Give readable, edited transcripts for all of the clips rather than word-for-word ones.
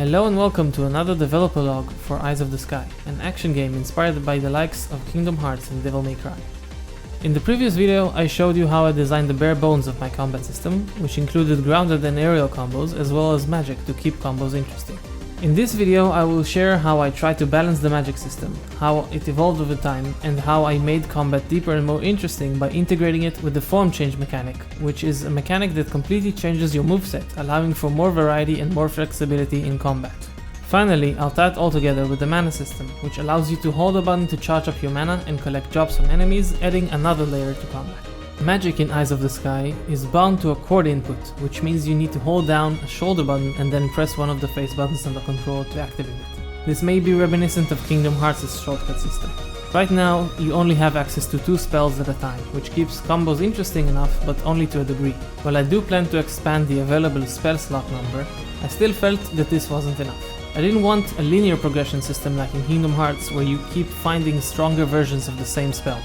Hello and welcome to another developer log for Eyes of the Sky, an action game inspired by the likes of Kingdom Hearts and Devil May Cry. In the previous video I showed you how I designed the bare bones of my combat system, which included grounded and aerial combos as well as magic to keep combos interesting. In this video I will share how I tried to balance the magic system, how it evolved over time, and how I made combat deeper and more interesting by integrating it with the form change mechanic, which is a mechanic that completely changes your moveset, allowing for more variety and more flexibility in combat. Finally, I'll tie it all together with the mana system, which allows you to hold a button to charge up your mana and collect drops from enemies, adding another layer to combat. Magic in Eyes of the Sky is bound to a chord input, which means you need to hold down a shoulder button and then press one of the face buttons on the controller to activate it. This may be reminiscent of Kingdom Hearts' shortcut system. Right now, you only have access to 2 spells at a time, which keeps combos interesting enough, but only to a degree. While I do plan to expand the available spell slot number, I still felt that this wasn't enough. I didn't want a linear progression system like in Kingdom Hearts where you keep finding stronger versions of the same spell.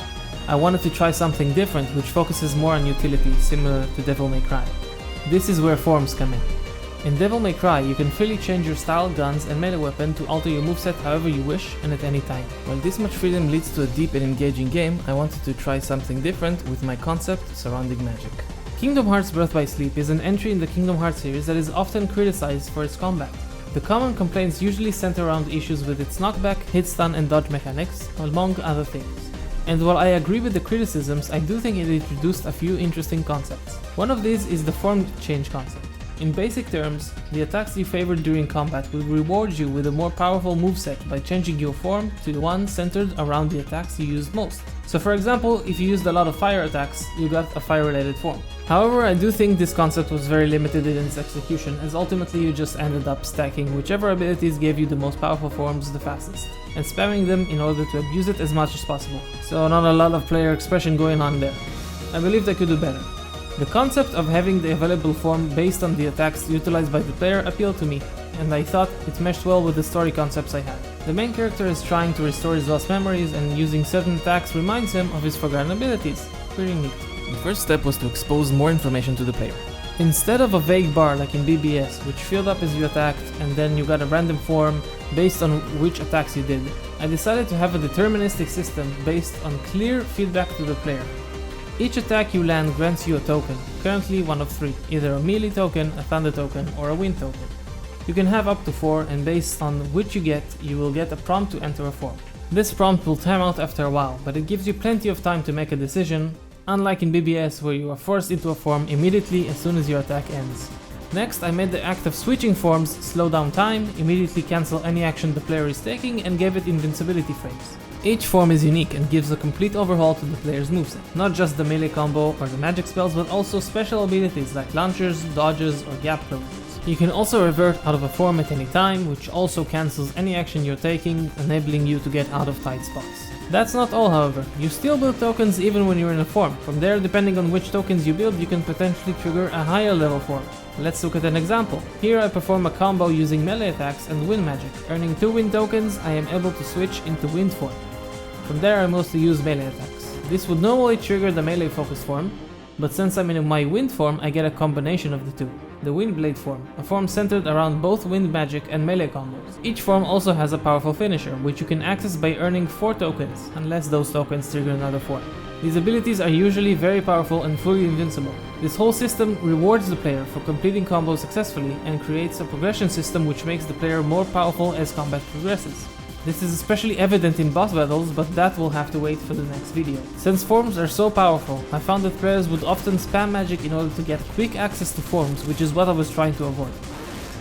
I wanted to try something different which focuses more on utility, similar to Devil May Cry. This is where forms come in. In Devil May Cry, you can freely change your style, guns and melee weapon to alter your moveset however you wish and at any time. While this much freedom leads to a deep and engaging game, I wanted to try something different with my concept surrounding magic. Kingdom Hearts Birth by Sleep is an entry in the Kingdom Hearts series that is often criticized for its combat. The common complaints usually center around issues with its knockback, hit stun and dodge mechanics, among other things. And while I agree with the criticisms, I do think it introduced a few interesting concepts. One of these is the form change concept. In basic terms, the attacks you favored during combat will reward you with a more powerful moveset by changing your form to the one centered around the attacks you used most. So for example, if you used a lot of fire attacks, you got a fire-related form. However, I do think this concept was very limited in its execution, as ultimately you just ended up stacking whichever abilities gave you the most powerful forms the fastest, and spamming them in order to abuse it as much as possible. So not a lot of player expression going on there. I believe they could do better. The concept of having the available form based on the attacks utilized by the player appealed to me, and I thought it meshed well with the story concepts I had. The main character is trying to restore his lost memories, and using certain attacks reminds him of his forgotten abilities. Pretty neat. The first step was to expose more information to the player. Instead of a vague bar like in BBS, which filled up as you attacked and then you got a random form based on which attacks you did, I decided to have a deterministic system based on clear feedback to the player. Each attack you land grants you a token, currently one of 3, either a melee token, a thunder token, or a wind token. You can have up to 4, and based on which you get, you will get a prompt to enter a form. This prompt will time out after a while, but it gives you plenty of time to make a decision, unlike in BBS where you are forced into a form immediately as soon as your attack ends. Next, I made the act of switching forms slow down time, immediately cancel any action the player is taking, and gave it invincibility frames. Each form is unique and gives a complete overhaul to the player's moveset, not just the melee combo or the magic spells, but also special abilities like launchers, dodges, or gap closures. You can also revert out of a form at any time, which also cancels any action you're taking, enabling you to get out of tight spots. That's not all, however. You still build tokens even when you're in a form. From there, depending on which tokens you build, you can potentially trigger a higher level form. Let's look at an example. Here I perform a combo using melee attacks and wind magic. Earning 2 wind tokens, I am able to switch into wind form. From there I mostly use melee attacks. This would normally trigger the melee focus form, but since I'm in my wind form, I get a combination of the two. The Wind Blade form, a form centered around both wind magic and melee combos. Each form also has a powerful finisher, which you can access by earning 4 tokens, unless those tokens trigger another form. These abilities are usually very powerful and fully invincible. This whole system rewards the player for completing combos successfully and creates a progression system which makes the player more powerful as combat progresses. This is especially evident in boss battles, but that will have to wait for the next video. Since forms are so powerful, I found that players would often spam magic in order to get quick access to forms, which is what I was trying to avoid.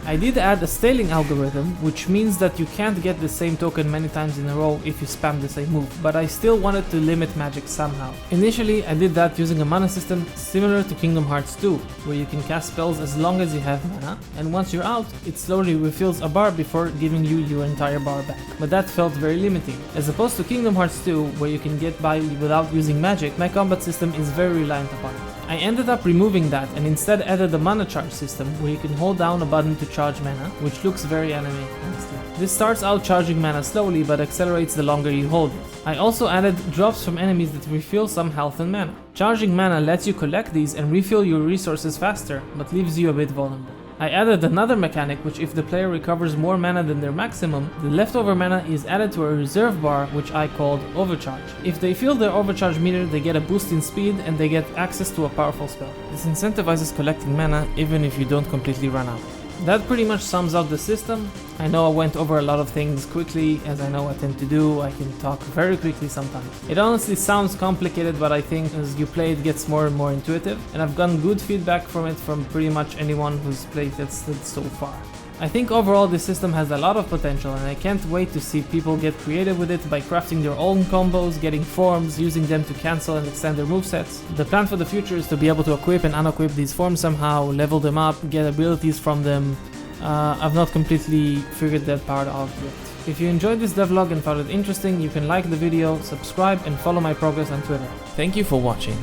I did add a scaling algorithm, which means that you can't get the same token many times in a row if you spam the same move, but I still wanted to limit magic somehow. Initially, I did that using a mana system similar to Kingdom Hearts 2, where you can cast spells as long as you have mana, and once you're out, it slowly refills a bar before giving you your entire bar back. But that felt very limiting. As opposed to Kingdom Hearts 2, where you can get by without using magic, my combat system is very reliant upon it. I ended up removing that and instead added a mana charge system where you can hold down a button to charge mana, which looks very anime, honestly. This starts out charging mana slowly but accelerates the longer you hold it. I also added drops from enemies that refill some health and mana. Charging mana lets you collect these and refill your resources faster, but leaves you a bit vulnerable. I added another mechanic which, if the player recovers more mana than their maximum, the leftover mana is added to a reserve bar which I called Overcharge. If they fill their overcharge meter, they get a boost in speed and they get access to a powerful spell. This incentivizes collecting mana even if you don't completely run out. That pretty much sums up the system. I know I went over a lot of things quickly, as I know I tend to do. I can talk very quickly sometimes. It honestly sounds complicated, but I think as you play it gets more and more intuitive, and I've gotten good feedback from it from pretty much anyone who's played it so far. I think overall this system has a lot of potential, and I can't wait to see people get creative with it by crafting their own combos, getting forms, using them to cancel and extend their movesets. The plan for the future is to be able to equip and unequip these forms somehow, level them up, get abilities from them. I've not completely figured that part out yet. If you enjoyed this devlog and found it interesting, you can like the video, subscribe and follow my progress on Twitter. Thank you for watching.